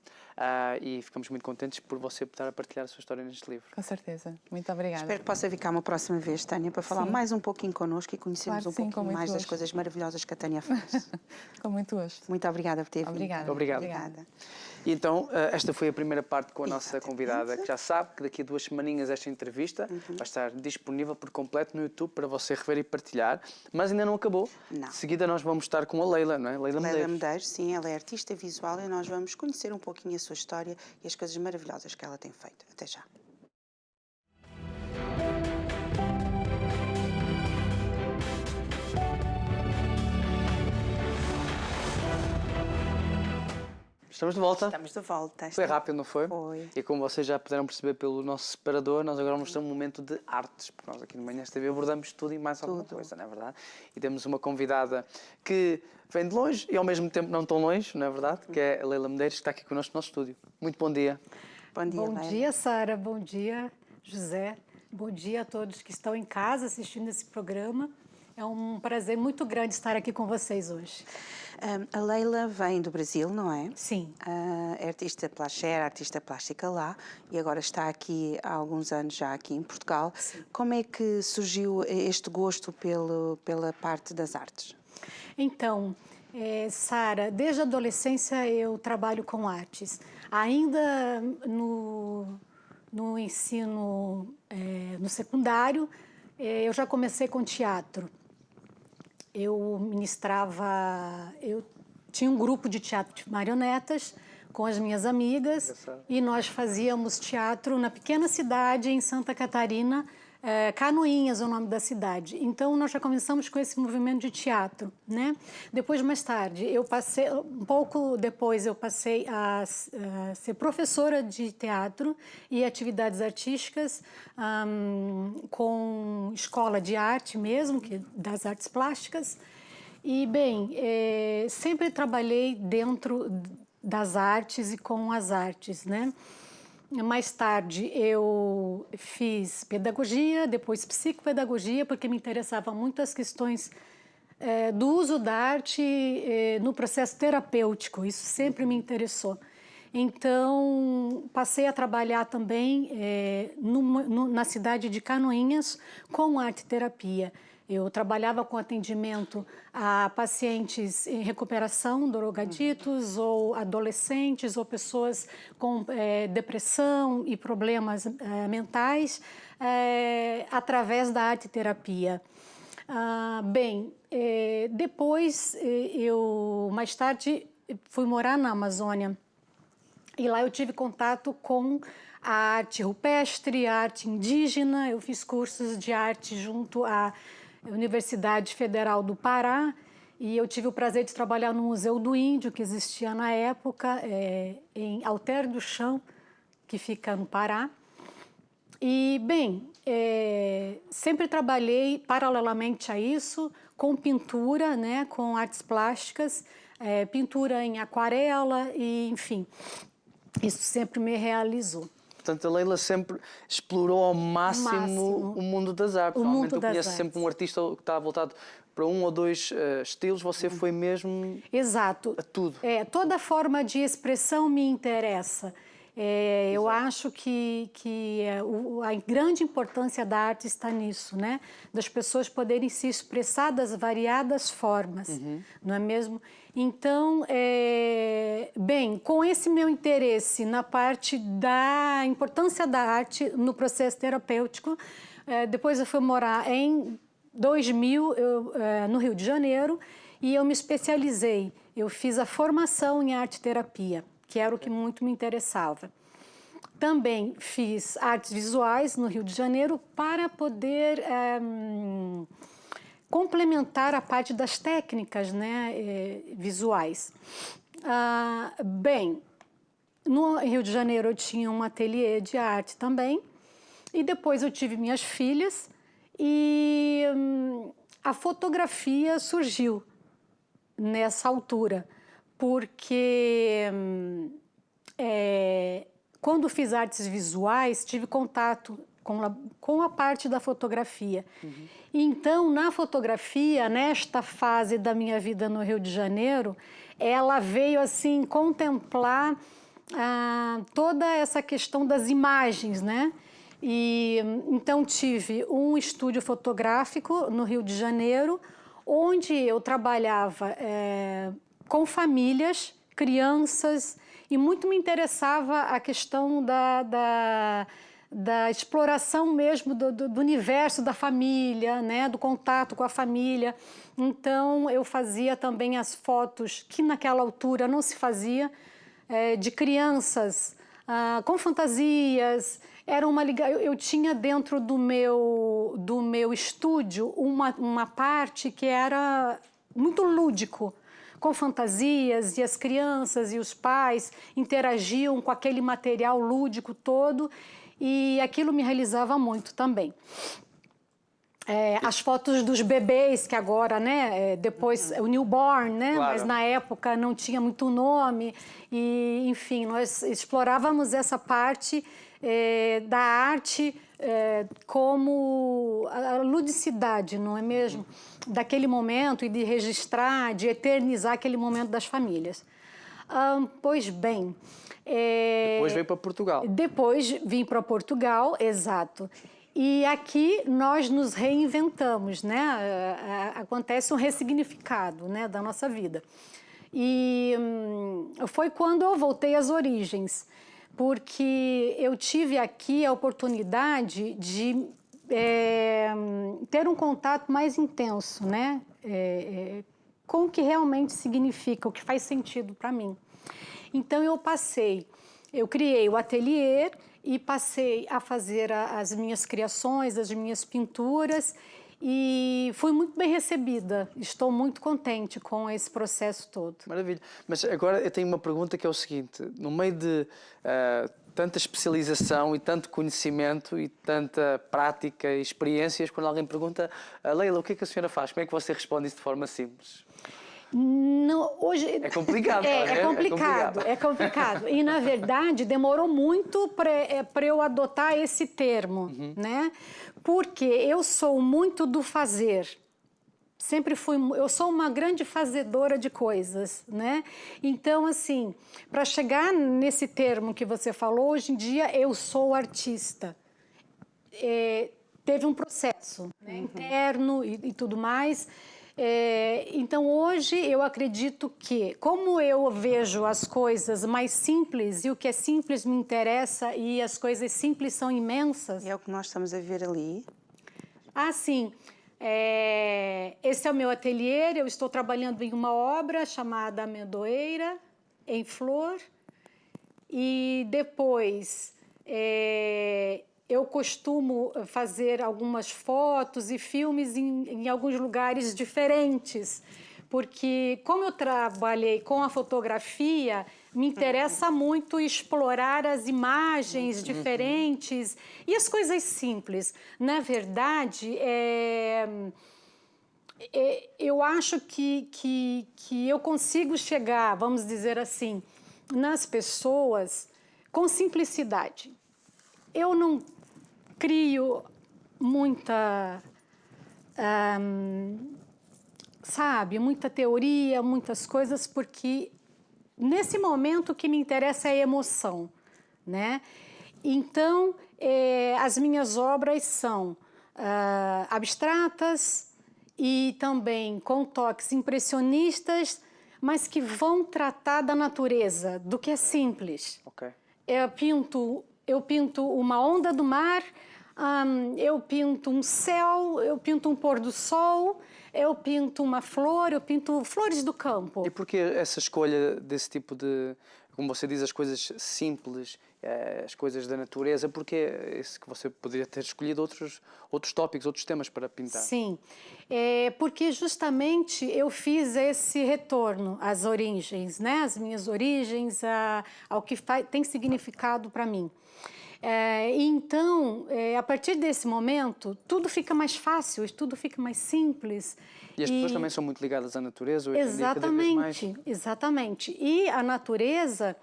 E ficamos muito contentes por você estar a partilhar a sua história neste livro. Com certeza. Muito obrigada. Espero que possa vir cá uma próxima vez, Tânia, para falar Sim. mais um pouquinho connosco e conhecermos Claro que sim, com pouquinho muito mais das gosto. coisas maravilhosas que a Tânia faz. Com muito gosto. Muito obrigada por ter vindo. Obrigada. Obrigado. Obrigada. E então, esta foi a primeira parte com a nossa Exatamente. convidada, que já sabe que daqui a 2 semaninhas esta entrevista vai estar disponível por completo no YouTube para você rever e partilhar. Mas ainda não acabou. Não. De seguida nós vamos estar com a Leila, não é? Leila Leila Medeiros. Medeiros, sim, ela é artista visual e nós vamos conhecer um pouquinho a sua história e as coisas maravilhosas que ela tem feito. Até já. Estamos de volta. Estamos de volta. Foi rápido, não foi? Foi. E como vocês já puderam perceber pelo nosso separador, nós agora vamos ter um momento de artes, porque nós aqui no Manhãs TV abordamos tudo e mais alguma Tudo. coisa, não é verdade? E temos uma convidada que vem de longe e ao mesmo tempo não tão longe, não é verdade? Que é a Leila Medeiros, que está aqui connosco no nosso estúdio. Muito bom dia. Bom dia, Bom Leila. dia, Sara. Bom dia, José. Bom dia a todos que estão em casa assistindo esse programa. É um prazer muito grande estar aqui com vocês hoje. A Leila vem do Brasil, não é? Sim. É artista artista plástica lá e agora está aqui há alguns anos já aqui em Portugal. Sim. Como é que surgiu este gosto pela parte das artes? Então, Sara, desde a adolescência eu trabalho com artes. Ainda no ensino, no secundário, eu já comecei com teatro. Eu tinha um grupo de teatro de marionetas com as minhas amigas. Engraçado. E nós fazíamos teatro na pequena cidade em Santa Catarina, Canoinhas é o nome da cidade. Então nós já começamos com esse movimento de teatro, né? Depois, mais tarde, um pouco depois eu passei a ser professora de teatro e atividades artísticas com escola de arte mesmo, das artes plásticas. E, bem, sempre trabalhei dentro das artes e com as artes, né? Mais tarde eu fiz pedagogia, depois psicopedagogia, porque me interessava muito as questões do uso da arte no processo terapêutico. Isso sempre me interessou. Então, passei a trabalhar também na cidade de Canoinhas com arte-terapia. Eu trabalhava com atendimento a pacientes em recuperação, drogaditos, ou adolescentes, ou pessoas com depressão e problemas mentais, através da arte-terapia. Depois, mais tarde, fui morar na Amazônia. E lá eu tive contato com a arte rupestre, a arte indígena. Eu fiz cursos de arte junto à Universidade Federal do Pará e eu tive o prazer de trabalhar no Museu do Índio, que existia na época, em Alter do Chão, que fica no Pará. E, bem, sempre trabalhei paralelamente a isso com pintura, né, com artes plásticas, pintura em aquarela e, enfim, isso sempre me realizou. Portanto, a Leila sempre explorou ao máximo o mundo das artes. O Normalmente mundo eu das conheço artes. sempre um artista que está voltado para um ou dois estilos. Você foi mesmo Exato. a tudo. Toda forma de expressão me interessa. Eu acho que a grande importância da arte está nisso, né? Das pessoas poderem se expressar das variadas formas, não é mesmo? Então, bem, com esse meu interesse na parte da importância da arte no processo terapêutico, depois eu fui morar em 2000 no Rio de Janeiro e eu me especializei. Eu fiz a formação em arte-terapia, que era o que muito me interessava. Também fiz artes visuais no Rio de Janeiro para poder complementar a parte das técnicas, né, visuais. Bem, no Rio de Janeiro eu tinha um ateliê de arte também, e depois eu tive minhas filhas, e a fotografia surgiu nessa altura, porque quando fiz artes visuais, tive contato com a parte da fotografia. Então, na fotografia, nesta fase da minha vida no Rio de Janeiro, ela veio assim contemplar toda essa questão das imagens, né? E então tive um estúdio fotográfico no Rio de Janeiro, onde eu trabalhava com famílias, crianças, e muito me interessava a questão da exploração mesmo do universo da família, né, do contato com a família. Então, eu fazia também as fotos que naquela altura não se fazia, de crianças com fantasias. Eu tinha dentro do meu estúdio uma parte que era muito lúdico, com fantasias, e as crianças e os pais interagiam com aquele material lúdico todo, e aquilo me realizava muito também. As fotos dos bebês, que agora, né, depois o newborn, né, Claro. mas na época não tinha muito nome, e enfim, nós explorávamos essa parte da arte como a ludicidade, não é mesmo? Daquele momento, e de registrar, de eternizar aquele momento das famílias. Pois bem... Depois veio para Portugal. Depois vim para Portugal, exato. E aqui nós nos reinventamos, né? Acontece um ressignificado, né, da nossa vida. E foi quando eu voltei às origens, porque eu tive aqui a oportunidade de ter um contato mais intenso, né? Com o que realmente significa, o que faz sentido para mim. Então eu criei o ateliê e passei a fazer as minhas criações, as minhas pinturas, e fui muito bem recebida. Estou muito contente com esse processo todo. Maravilha. Mas agora eu tenho uma pergunta que é o seguinte: no meio de tanta especialização e tanto conhecimento e tanta prática e experiências, quando alguém pergunta, Leila, o que é que a senhora faz? Como é que você responde isso de forma simples? Não, hoje É complicado. É complicado. E, na verdade, demorou muito para eu adotar esse termo, né? Porque eu sou muito do fazer. Sempre fui, eu sou uma grande fazedora de coisas, né? Então, assim, para chegar nesse termo que você falou, hoje em dia eu sou artista. Teve um processo, né, interno e tudo mais. Então, hoje, eu acredito que, como eu vejo as coisas mais simples, e o que é simples me interessa, e as coisas simples são imensas... E é o que nós estamos a ver ali. Sim. Esse é o meu ateliê, eu estou trabalhando em uma obra chamada Amendoeira, em flor, e depois... eu costumo fazer algumas fotos e filmes em alguns lugares diferentes, porque como eu trabalhei com a fotografia, me interessa muito explorar as imagens diferentes e as coisas simples. Na verdade, eu acho que eu consigo chegar, vamos dizer assim, nas pessoas com simplicidade. Eu não crio muita, muita teoria, muitas coisas, porque nesse momento o que me interessa é a emoção, né? Então, as minhas obras são abstratas e também com toques impressionistas, mas que vão tratar da natureza, do que é simples. Ok. Eu pinto uma onda do mar, eu pinto um céu, eu pinto um pôr do sol, eu pinto uma flor, eu pinto flores do campo. E porquê essa escolha desse tipo de como você diz, as coisas simples, as coisas da natureza, porque é isso que você poderia ter escolhido outros tópicos, outros temas para pintar. Sim, porque justamente eu fiz esse retorno às origens, né? Às minhas origens, ao que tem significado para mim. Então, a partir desse momento, tudo fica mais fácil, tudo fica mais simples. E as pessoas também são muito ligadas à natureza hoje em dia, cada vez mais. Exatamente. E a natureza,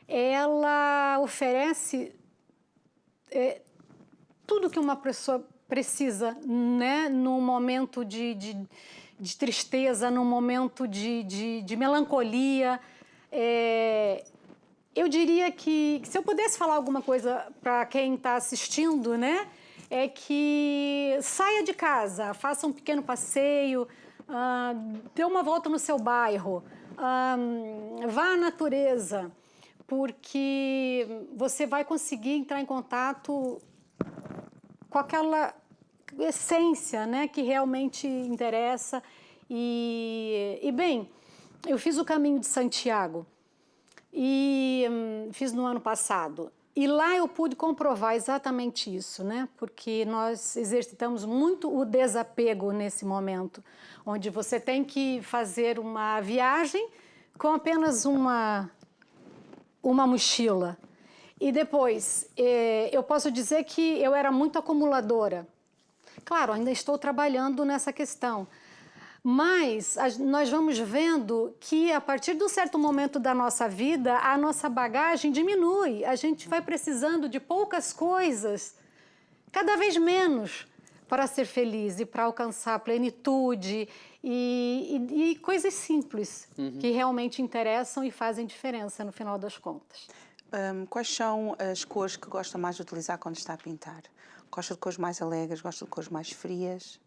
ela oferece tudo que uma pessoa precisa, né? Num momento de tristeza, num momento de melancolia. Eu diria que se eu pudesse falar alguma coisa para quem está assistindo, né, é que saia de casa, faça um pequeno passeio, dê uma volta no seu bairro, vá à natureza, porque você vai conseguir entrar em contato com aquela essência, né, que realmente interessa. E bem, eu fiz o Caminho de Santiago. E fiz no ano passado. E lá eu pude comprovar exatamente isso, né? Porque nós exercitamos muito o desapego nesse momento, onde você tem que fazer uma viagem com apenas uma mochila. E depois, eu posso dizer que eu era muito acumuladora. Claro, ainda estou trabalhando nessa questão. Mas nós vamos vendo que, a partir de um certo momento da nossa vida, a nossa bagagem diminui. A gente vai precisando de poucas coisas, cada vez menos, para ser feliz e para alcançar a plenitude e coisas simples que realmente interessam e fazem diferença no final das contas. Quais são as cores que gosta mais de utilizar quando está a pintar? Gosta de cores mais alegres? Gosta de cores mais frias?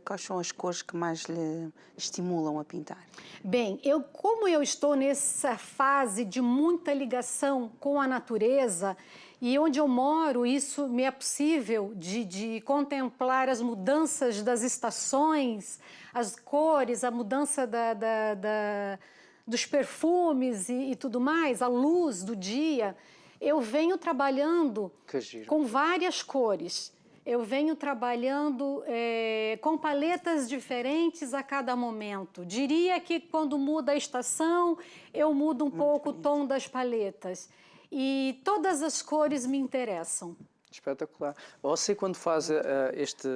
Quais são as cores que mais lhe estimulam a pintar? Bem, como eu estou nessa fase de muita ligação com a natureza e onde eu moro, isso me é possível de contemplar as mudanças das estações, as cores, a mudança dos perfumes e tudo mais, a luz do dia. Eu venho trabalhando com várias cores. Eu venho trabalhando com paletas diferentes a cada momento. Diria que quando muda a estação, eu mudo um pouco o tom das paletas. E todas as cores me interessam. Espetacular. Você, quando faz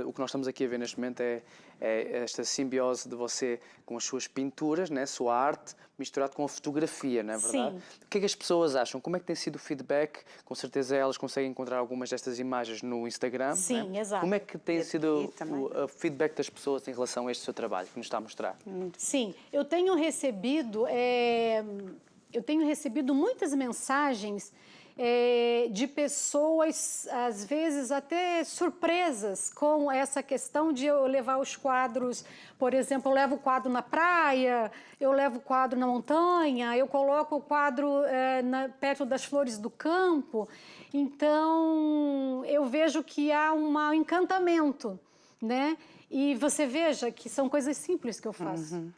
o que nós estamos aqui a ver neste momento, é esta simbiose de você com as suas pinturas, né, sua arte, misturado com a fotografia, não é verdade? Sim. O que é que as pessoas acham? Como é que tem sido o feedback? Com certeza elas conseguem encontrar algumas destas imagens no Instagram. Sim, né? exato. Como é que tem sido também. o feedback das pessoas em relação a este seu trabalho que nos está a mostrar? Sim, eu tenho recebido muitas mensagens de pessoas, às vezes até surpresas, com essa questão de eu levar os quadros. Por exemplo, eu levo o quadro na praia, eu levo o quadro na montanha, eu coloco o quadro perto das flores do campo. Então, eu vejo que há um encantamento, né? E você veja que são coisas simples que eu faço,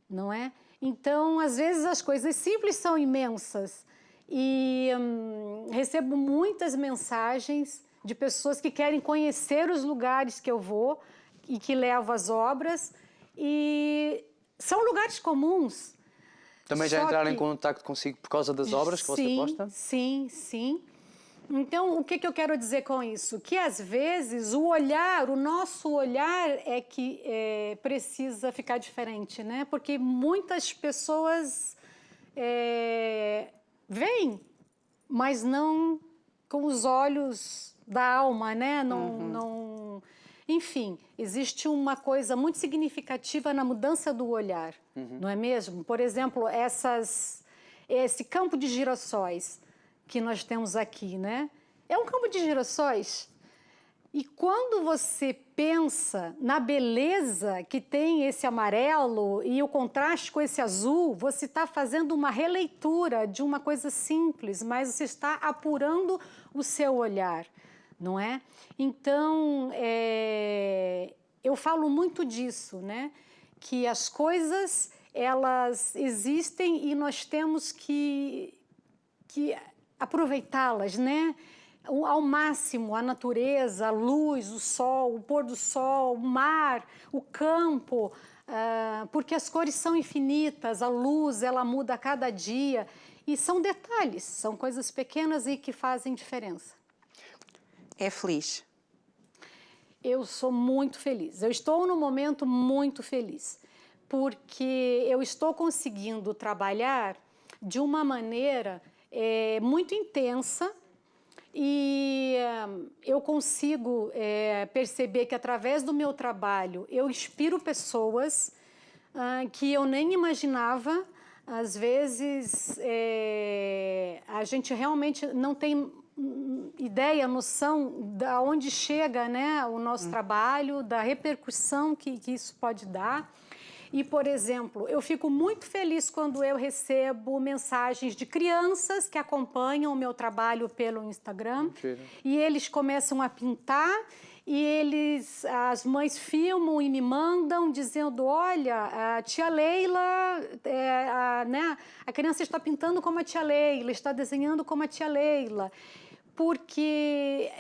não é? Então, às vezes, as coisas simples são imensas. E recebo muitas mensagens de pessoas que querem conhecer os lugares que eu vou e que levo as obras. E são lugares comuns. Também já entraram em contato consigo por causa das obras que você posta? Sim, sim. Então, o que eu quero dizer com isso? Que, às vezes, o nosso olhar é que precisa ficar diferente, né? Porque muitas pessoas veem, mas não com os olhos da alma, né? Enfim, existe uma coisa muito significativa na mudança do olhar, não é mesmo? Por exemplo, esse campo de girassóis que nós temos aqui, né? É um campo de girassóis. E quando você pensa na beleza que tem esse amarelo e o contraste com esse azul, você está fazendo uma releitura de uma coisa simples, mas você está apurando o seu olhar, não é? Então, eu falo muito disso, né? Que as coisas, elas existem e nós temos que aproveitá-las, né? Ao máximo, a natureza, a luz, o sol, o pôr do sol, o mar, o campo, porque as cores são infinitas, a luz, ela muda a cada dia, e são detalhes, são coisas pequenas e que fazem diferença. É feliz? Eu sou muito feliz, eu estou num momento muito feliz, porque eu estou conseguindo trabalhar de uma maneira muito intensa, e eu consigo perceber que através do meu trabalho eu inspiro pessoas que eu nem imaginava. Às vezes a gente realmente não tem ideia, noção de onde chega, né, o nosso trabalho, da repercussão que isso pode dar. E, por exemplo, eu fico muito feliz quando eu recebo mensagens de crianças que acompanham o meu trabalho pelo Instagram. Mentira. E eles começam a pintar e as mães filmam e me mandam dizendo, olha, a tia Leila, né, a criança está pintando como a tia Leila, está desenhando como a tia Leila. Porque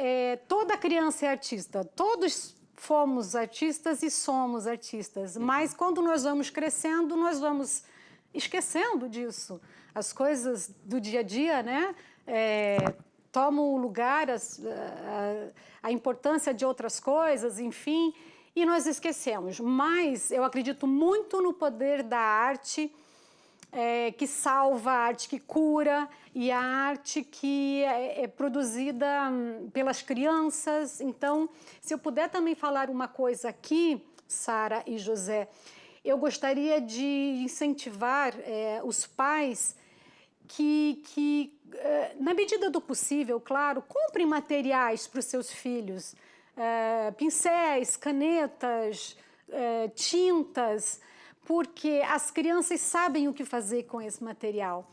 toda criança é artista, todos fomos artistas e somos artistas, mas quando nós vamos crescendo, nós vamos esquecendo disso. As coisas do dia a dia, né, tomam o lugar, a importância de outras coisas, enfim, e nós esquecemos. Mas eu acredito muito no poder da arte, que salva, a arte que cura, e a arte que é produzida pelas crianças. Então, se eu puder também falar uma coisa aqui, Sara e José, eu gostaria de incentivar os pais que, na medida do possível, claro, comprem materiais para os seus filhos, pincéis, canetas, tintas, porque as crianças sabem o que fazer com esse material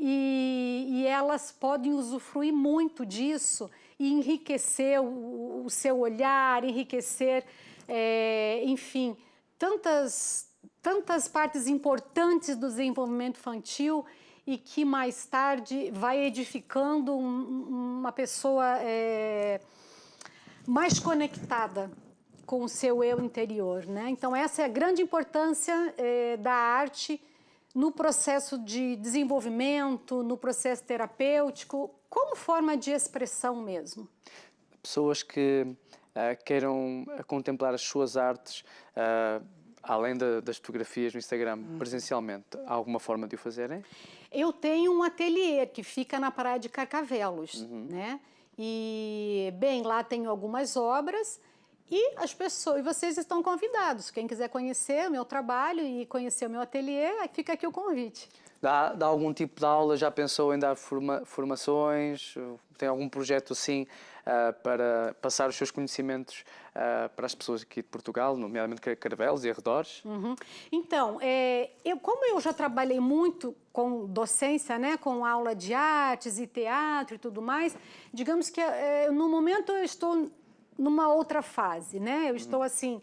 e elas podem usufruir muito disso e enriquecer o seu olhar, enriquecer, enfim, tantas partes importantes do desenvolvimento infantil e que mais tarde vai edificando uma pessoa mais conectada com o seu eu interior, né? Então, essa é a grande importância da arte no processo de desenvolvimento, no processo terapêutico, como forma de expressão mesmo. Pessoas que queiram contemplar as suas artes, além das fotografias no Instagram, presencialmente, há alguma forma de o fazerem? Eu tenho um ateliê que fica na Praia de Carcavelos, né? E, bem, lá tenho algumas obras. E as pessoas, e vocês estão convidados. Quem quiser conhecer o meu trabalho e conhecer o meu ateliê, fica aqui o convite. Dá algum tipo de aula? Já pensou em dar formações? Tem algum projeto assim para passar os seus conhecimentos para as pessoas aqui de Portugal, nomeadamente Carcavelos e arredores? Então, como eu já trabalhei muito com docência, né, com aula de artes e teatro e tudo mais, digamos que no momento eu estou numa outra fase, né? Eu estou assim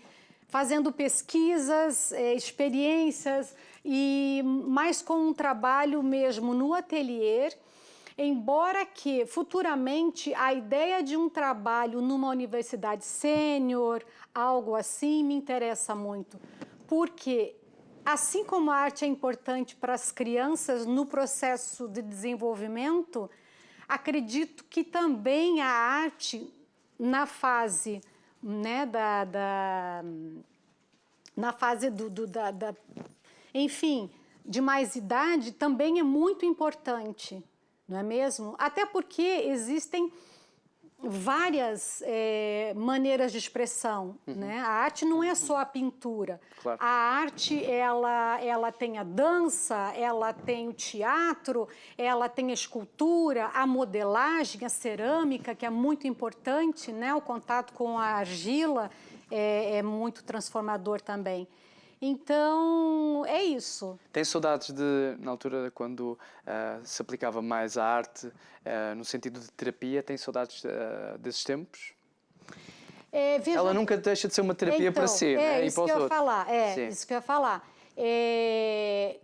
fazendo pesquisas, experiências e mais com um trabalho mesmo no ateliê, embora que futuramente a ideia de um trabalho numa universidade sênior, algo assim, me interessa muito, porque assim como a arte é importante para as crianças no processo de desenvolvimento, acredito que também a arte na fase, né, na fase enfim, de mais idade, também é muito importante, não é mesmo? Até porque existem várias maneiras de expressão, né? A arte não é só a pintura. Claro. A arte, ela tem a dança, ela tem o teatro, ela tem a escultura, a modelagem, a cerâmica, que é muito importante, né? O contato com a argila é muito transformador também. Então, é isso. Tem saudades na altura, quando se aplicava mais a arte no sentido de terapia, tem saudades desses tempos? Ela nunca deixa de ser uma terapia para si, né? Isso que eu ia falar, isso que eu ia falar.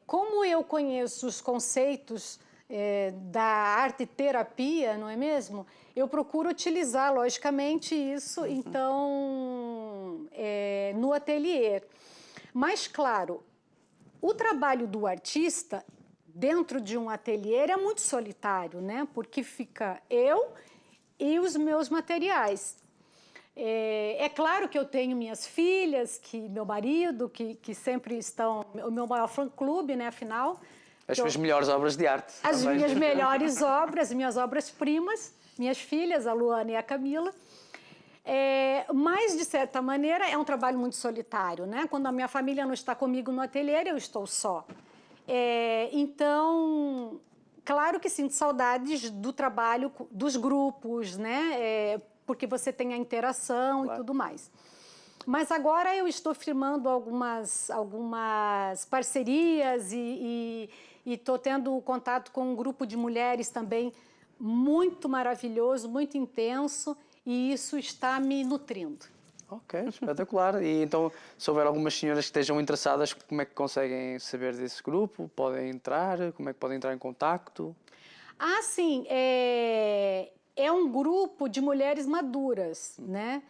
Como eu conheço os conceitos da arte-terapia, não é mesmo? Eu procuro utilizar, logicamente, isso, então, no ateliê. Mas, claro, o trabalho do artista dentro de um ateliê é muito solitário, né? Porque fica eu e os meus materiais. É claro que eu tenho minhas filhas, meu marido, que sempre estão... O meu maior fã-clube, né, afinal. As suas melhores obras de arte. As também. minhas melhores obras, minhas obras-primas, minhas filhas, a Luana e a Camila. Mas, de certa maneira, é um trabalho muito solitário, né? Quando a minha família não está comigo no ateliê, eu estou só. Então, claro que sinto saudades do trabalho dos grupos, né? Porque você tem a interação e tudo mais. Mas agora eu estou firmando algumas parcerias e estou tendo contato com um grupo de mulheres também muito maravilhoso, muito intenso, e isso está me nutrindo. Ok, espetacular. E então, se houver algumas senhoras que estejam interessadas, como é que conseguem saber desse grupo? Podem entrar? Como é que podem entrar em contacto? Sim, é um grupo de mulheres maduras, né?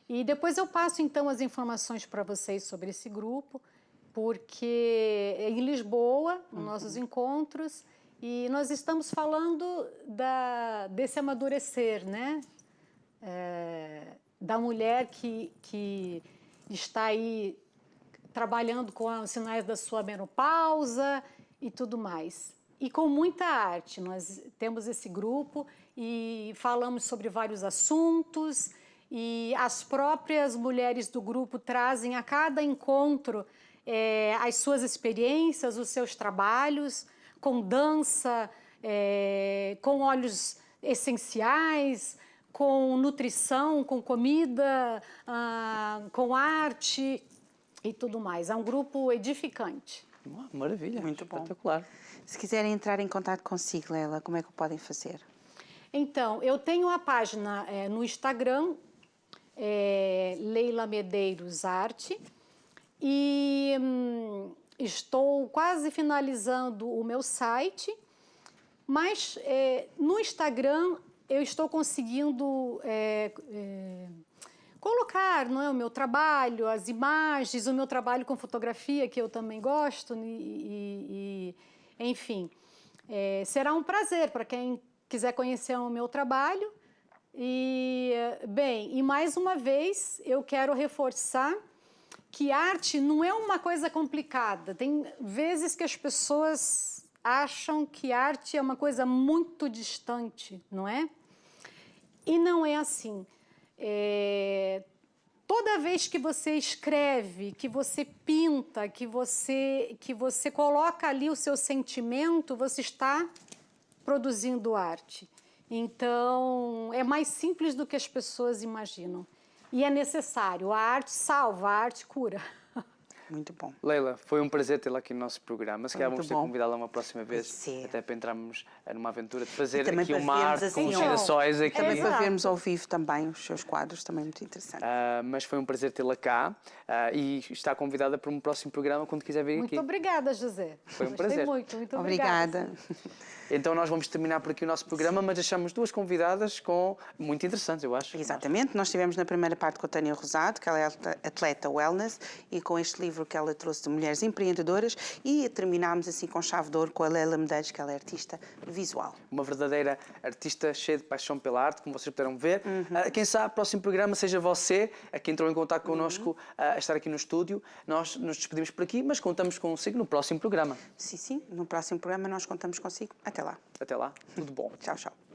E depois eu passo, então, as informações para vocês sobre esse grupo, porque é em Lisboa, nos nossos encontros, e nós estamos falando desse amadurecer, né? Da mulher que está aí trabalhando com os sinais da sua menopausa e tudo mais. E com muita arte. Nós temos esse grupo e falamos sobre vários assuntos, e as próprias mulheres do grupo trazem a cada encontro as suas experiências, os seus trabalhos, com dança, com óleos essenciais, com nutrição, com comida, com arte e tudo mais. É um grupo edificante. Maravilha, Muito bom. espetacular. Se quiserem entrar em contato consigo, Leila, como é que o podem fazer? Então, eu tenho a página no Instagram, Leila Medeiros Arte, e estou quase finalizando o meu site, mas no Instagram eu estou conseguindo colocar, não é, o meu trabalho, as imagens, o meu trabalho com fotografia, que eu também gosto, enfim. Será um prazer para quem quiser conhecer o meu trabalho. E mais uma vez, eu quero reforçar que arte não é uma coisa complicada. Tem vezes que as pessoas acham que arte é uma coisa muito distante, não é? E não é assim. Toda vez que você escreve, que você pinta, que você coloca ali o seu sentimento, você está produzindo arte. Então, é mais simples do que as pessoas imaginam. E é necessário. A arte salva, a arte cura. Muito bom. Leila, foi um prazer tê-la aqui no nosso programa. Se calhar vamos ter que bom. convidá-la uma próxima vez, Sim. até para entrarmos numa aventura de fazer também aqui para uma vermos arte com assim, girassóis aqui. Também para Exato. vermos ao vivo também os seus quadros, também muito interessante. Mas foi um prazer tê-la cá e está convidada para um próximo programa quando quiser vir aqui. Muito obrigada, José. Foi um Gostei prazer. muito Obrigada. Então nós vamos terminar por aqui o nosso programa, mas deixamos duas convidadas muito interessantes, eu acho. Exatamente, nós estivemos na primeira parte com a Tânia Rosado, que ela é atleta wellness, e com este livro que ela trouxe de mulheres empreendedoras, e terminámos assim com chave de ouro com a Leila Medeiros, que ela é artista visual. Uma verdadeira artista cheia de paixão pela arte, como vocês puderam ver. Quem sabe, próximo programa seja você a quem entrou em contato connosco a estar aqui no estúdio. Nós nos despedimos por aqui, mas contamos consigo no próximo programa. Sim, no próximo programa nós contamos consigo. Até lá. Até lá, tudo bom. Tchau, tchau.